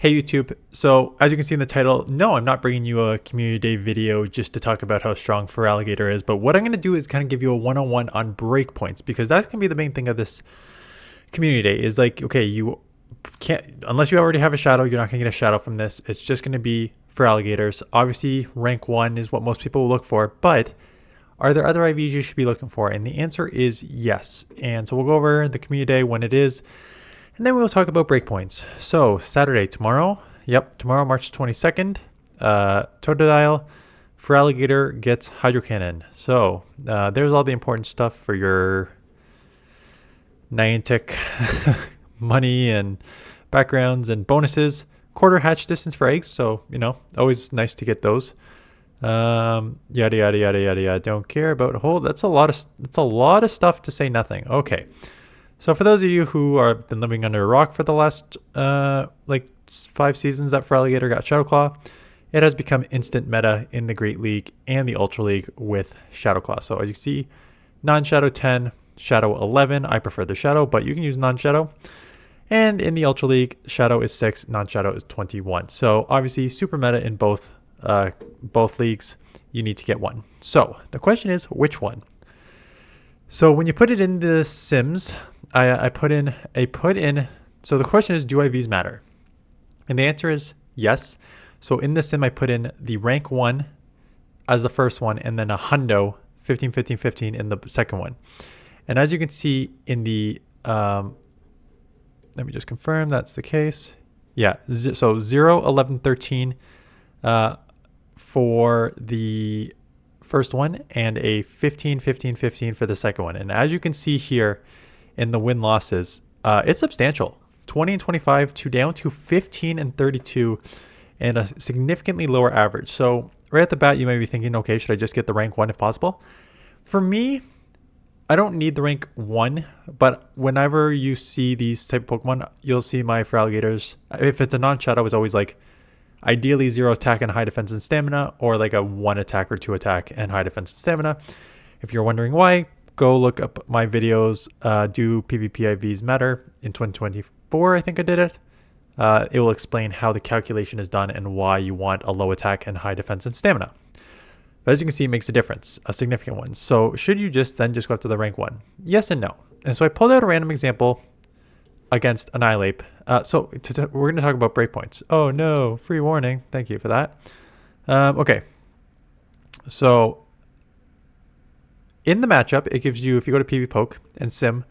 Hey YouTube, so as you can see in the title, no, I'm not bringing you a community day video just to talk about how strong feraligatr is, but what I'm going to do is kind of give you a one-on-one on breakpoints, because that's going to be the main thing of this community day is like, okay, you can't, unless you already have a shadow, you're not going to get a shadow from this. It's just going to be feraligatrs. Obviously, rank 1 is what most people will look for, but are there other IVs you should be looking for? And the answer is yes. And so we'll go over the community day when it is, and then we'll talk about breakpoints. So Saturday, tomorrow, tomorrow, March 22nd, Totodile, feraligatr gets Hydro Cannon. So there's all the important stuff for your Niantic money and backgrounds and bonuses. Quarter hatch distance for eggs, so always nice to get those. Yada yada yada yada yada. Don't care about hold. That's a lot of stuff to say nothing. Okay. So for those of you who have been living under a rock for the last 5 seasons that feraligatr got Shadow Claw, it has become instant meta in the Great League and the Ultra League with Shadow Claw. So as you see, non-Shadow 10, Shadow 11. I prefer the Shadow, but you can use non-Shadow. And in the Ultra League, Shadow is 6, non-Shadow is 21. So obviously super meta in both leagues. You need to get one. So the question is, which one? So when you put it in the Sims, I put in. So the question is, do IVs matter? And the answer is yes. So in the sim, I put in the rank 1 as the first one, and then a hundo 15, 15, 15 in the second one. And as you can see in the, let me just confirm that's the case. Yeah, so 0, 11, 13 for the first one, and a 15, 15, 15 for the second one. And as you can see here in the win losses, it's substantial. 20 and 25 to down to 15 and 32, and a significantly lower average. So right at the bat, you may be thinking, okay, should I just get the rank 1 if possible? For me, I don't need the rank 1, but whenever you see these type of Pokemon, you'll see my feraligatrs. If it's a non-shadow, it's always like ideally 0 attack and high defense and stamina, or like a 1 attack or 2 attack and high defense and stamina. If you're wondering why, go look up my videos. Do PvP IVs matter in 2024? I think I did it. It will explain how the calculation is done and why you want a low attack and high defense and stamina. But as you can see, it makes a difference, a significant one. So should you just go after the rank 1? Yes and no. And so I pulled out a random example against Annihilate. So we're going to talk about breakpoints. Oh no, free warning. Thank you for that. Okay. So in the matchup, it gives you, if you go to PvPoke and sim,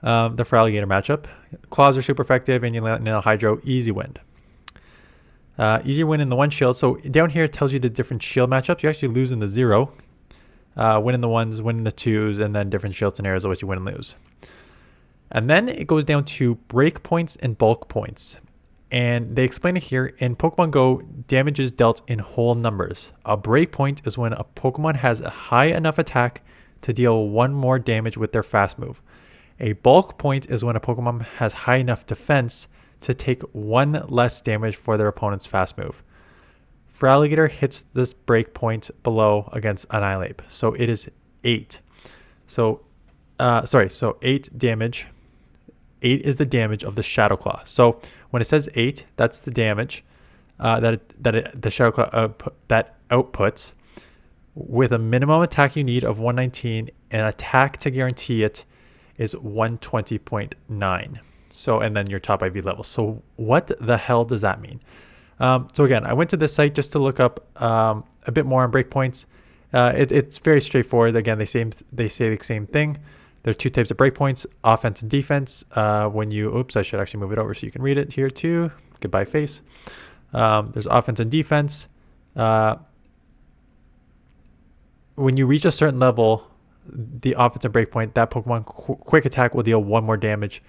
the feraligatr matchup, claws are super effective and you nail Hydro, easy win. Easy win in the 1 shield. So down here it tells you the different shield matchups. You actually lose in the 0, win in the 1s, win in the 2s, and then different shield scenarios of which you win and lose. And then it goes down to break points and bulk points. And they explain it here. In Pokemon Go, damage is dealt in whole numbers. A break point is when a Pokemon has a high enough attack to deal 1 more damage with their fast move. A bulk point is when a Pokemon has high enough defense to take 1 less damage for their opponent's fast move. Feraligatr hits this break point below against Annihilate. So it is 8. So 8 damage. 8 is the damage of the Shadow Claw. So when it says 8, that's the damage the Shadow Claw that outputs, with a minimum attack you need of 119, and attack to guarantee it is 120.9. So, and then your top IV level. So what the hell does that mean? So again, I went to this site just to look up a bit more on breakpoints. It's very straightforward. Again, they say the same thing. There are 2 types of breakpoints, offense and defense. I should actually move it over so you can read it here too. Goodbye face. There's offense and defense. When you reach a certain level, the offensive breakpoint, that Pokemon quick attack will deal 1 more damage,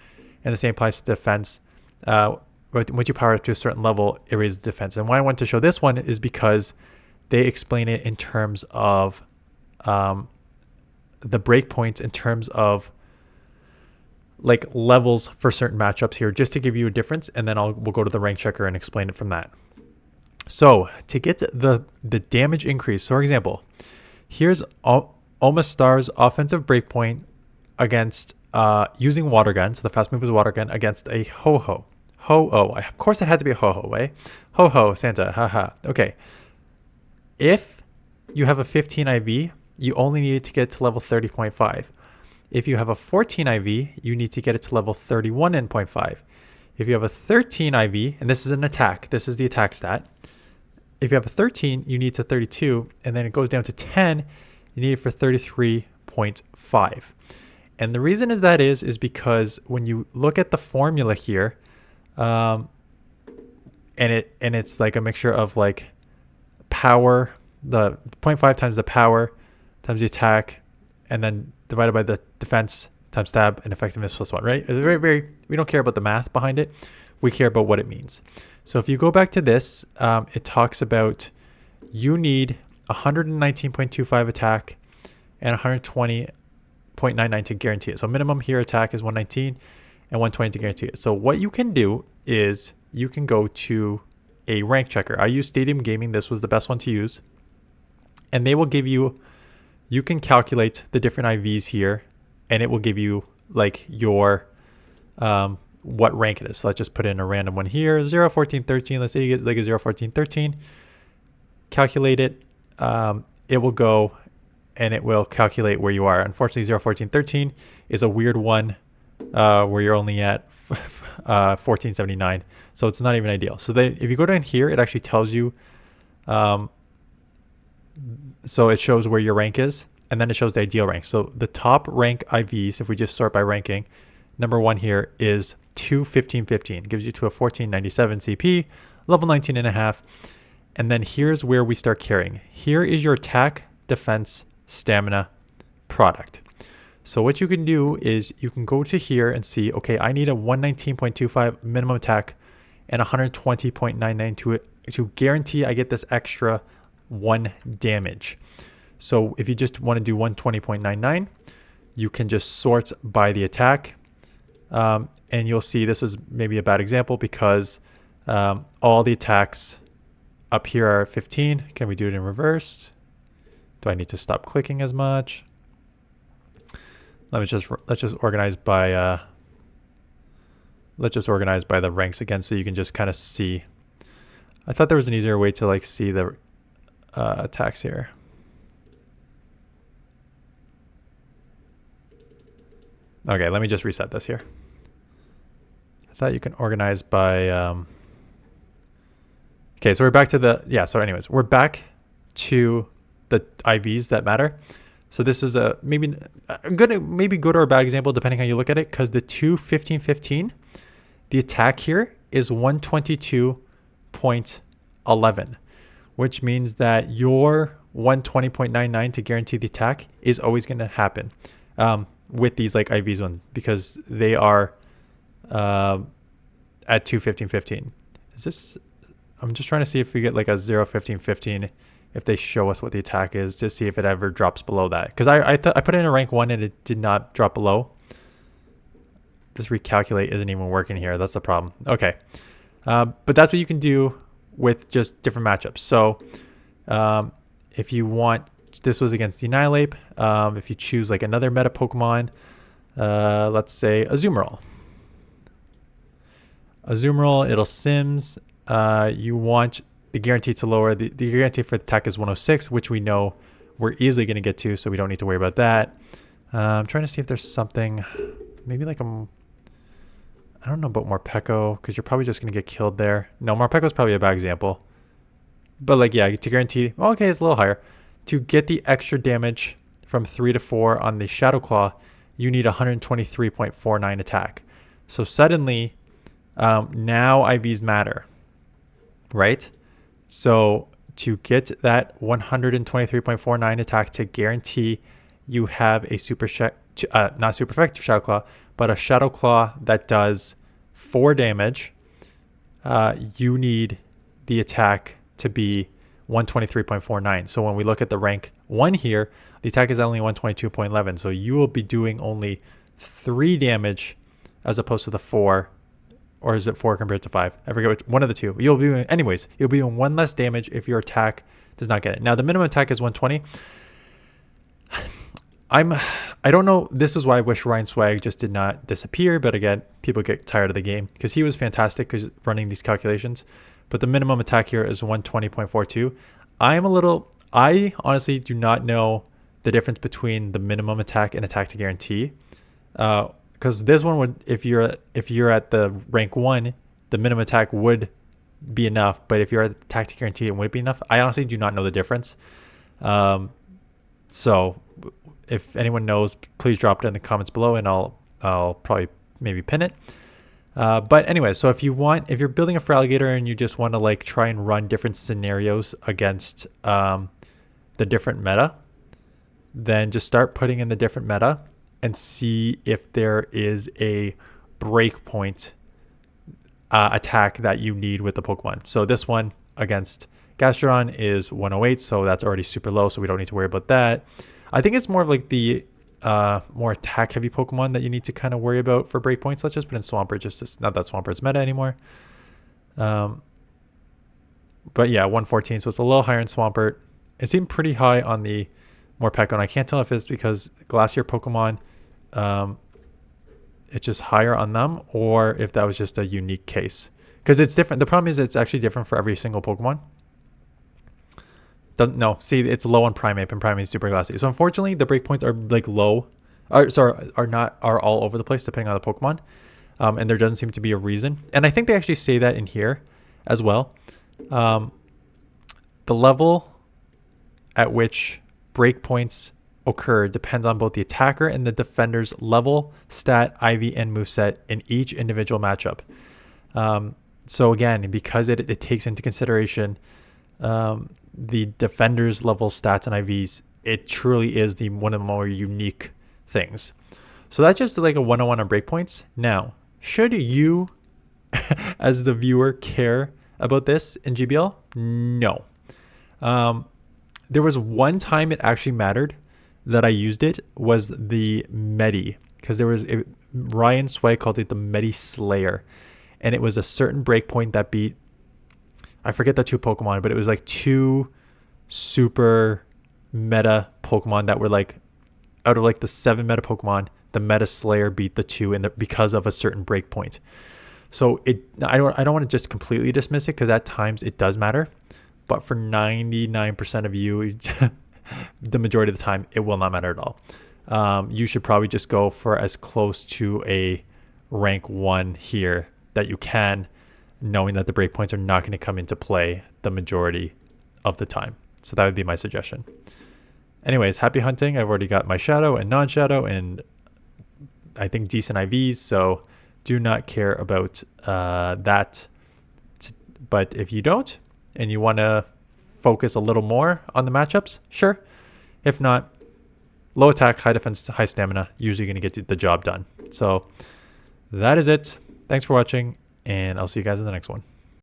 and the same applies to defense. Once you power up to a certain level, it raises defense. And why I want to show this one is because they explain it in terms of the breakpoints, in terms of like levels for certain matchups here, just to give you a difference, and then we'll go to the rank checker and explain it from that. So to get the damage increase, so for example, here's Almost Star's offensive breakpoint against using Water Gun. So the fast move is Water Gun against a Ho-Ho. Ho-Oh. Of course it had to be a Ho-Ho, right? Ho-Ho, Santa, haha. Okay. If you have a 15 IV, you only need to get to level 30.5. If you have a 14 IV, you need to get it to level 31.5. If you have a 13 IV, and this is an attack, this is the attack stat. If you have a 13, you need to 32, and then it goes down to 10, you need it for 33.5. And the reason is because when you look at the formula here, and it's like a mixture of like power, the 0.5 times the power times the attack, and then divided by the defense times stab and effectiveness plus 1, right? It's we don't care about the math behind it. We care about what it means. So if you go back to this, it talks about you need 119.25 attack and 120.99 to guarantee it. So minimum here attack is 119 and 120 to guarantee it. So what you can do is you can go to a rank checker. I use Stadium Gaming. This was the best one to use. And they will give you can calculate the different IVs here, and it will give you like your what rank it is. So let's just put in a random one here, 0, 14, 13. Let's say you get like a 0, 14, 13. Calculate it. It will go and it will calculate where you are. Unfortunately, 0, 14, 13 is a weird one where you're only at 1479. So it's not even ideal. So if you go down here, it actually tells you, so it shows where your rank is, and then it shows the ideal rank. So the top rank IVs, if we just sort by ranking, number 1 here is 21515. Gives you to a 1497 CP, level 19.5. And then here's where we start carrying. Here is your attack, defense, stamina product. So what you can do is you can go to here and see, okay, I need a 119.25 minimum attack and 120.99 to guarantee I get this extra 1 damage. So if you just want to do 120.99, you can just sort by the attack. And you'll see this is maybe a bad example because all the attacks up here are 15. Can we do it in reverse? Do I need to stop clicking as much? Let's just organize by the ranks again, so you can just kind of see. I thought there was an easier way to like see the attacks here. Okay, let me just reset this here. I thought you can organize by okay, so we're back to so anyways, we're back to the IVs that matter. So this is maybe good or a bad example depending how you look at it, because the 21515, the attack here is 122.11, which means that your 120.99 to guarantee the attack is always going to happen with these like IVs one, because they are at 21515. Is this? I'm just trying to see if we get like a 01515. If they show us what the attack is, to see if it ever drops below that. Because I put it in a rank 1 and it did not drop below. This recalculate isn't even working here. That's the problem. Okay. But that's what you can do with just different matchups. So if you want, this was against Annihilate. If you choose like another meta Pokemon, let's say Azumarill. It'll Sims. You want the guarantee to lower the guarantee for the attack is 106, which we know we're easily going to get to, so we don't need to worry about that. I'm trying to see if there's something, maybe like I don't know about Morpeko, because you're probably just going to get killed there. No, Morpeko is probably a bad example, but like, yeah, to guarantee, okay, it's a little higher. To get the extra damage from 3 to 4 on the Shadow Claw, you need 123.49 attack. So suddenly, now IVs matter, right? So to get that 123.49 attack to guarantee you have a not super effective Shadow Claw, but a Shadow Claw that does 4 damage, you need the attack to be 123.49. So when we look at the rank 1 here, the attack is only 122.11. So you will be doing only 3 damage as opposed to the 4. Or is it 4 compared to 5? I forget which, one of the two. You'll be doing, anyways, you'll be doing 1 less damage if your attack does not get it. Now, the minimum attack is 120. I don't know. This is why I wish Ryan Swag just did not disappear. But again, people get tired of the game because he was fantastic because running these calculations. But the minimum attack here is 120.42. I honestly do not know the difference between the minimum attack and attack to guarantee. Because this one would, if you're at the rank 1, the minimum attack would be enough. But if you're at attack to guarantee, it wouldn't be enough. I honestly do not know the difference. So if anyone knows, please drop it in the comments below, and I'll probably maybe pin it. But anyway, so if you're building a feraligatr and you just want to like try and run different scenarios against the different meta, then just start putting in the different meta and see if there is a breakpoint attack that you need with the Pokemon. So this one against Gastrodon is 108, so that's already super low, so we don't need to worry about that. I think it's more of like the more attack heavy Pokemon that you need to kind of worry about for breakpoints. Let's just put in Swampert, just not that Swampert's meta anymore. But yeah, 114, so it's a little higher in Swampert. It seemed pretty high on the Morpeko, and I can't tell if it's because Glacier Pokemon, it's just higher on them, or if that was just a unique case. Because it's different. The problem is it's actually different for every single Pokemon. See, it's low on Primeape, and Primeape is super glassy. So unfortunately, the breakpoints are like low, are all over the place depending on the Pokemon, and there doesn't seem to be a reason. And I think they actually say that in here as well. The level at which breakpoints occur depends on both the attacker and the defender's level, stat, IV, and moveset in each individual matchup. So again, because it takes into consideration the defender's level, stats, and IVs, it truly is one of the more unique things. So that's just like a 101 on breakpoints. Now, should you, as the viewer, care about this in GBL? No. There was one time it actually mattered that I used it, was the Medi, because Ryan Sway called it the Medi Slayer, and it was a certain breakpoint that beat, I forget the 2 Pokemon, but it was like 2 super meta Pokemon that were like, out of like the 7 meta Pokemon, the Meta Slayer beat the 2 because of a certain breakpoint. So I don't want to just completely dismiss it, because at times it does matter, but for 99% of you, the majority of the time, it will not matter at all. You should probably just go for as close to a rank 1 here that you can, knowing that the breakpoints are not going to come into play the majority of the time. So that would be my suggestion. Anyways, happy hunting. I've already got my shadow and non-shadow, and I think decent IVs, so do not care about that. But if you don't, and you want to focus a little more on the matchups, sure. If not, low attack, high defense, high stamina, usually going to get the job done. So that is it. Thanks for watching, and I'll see you guys in the next one.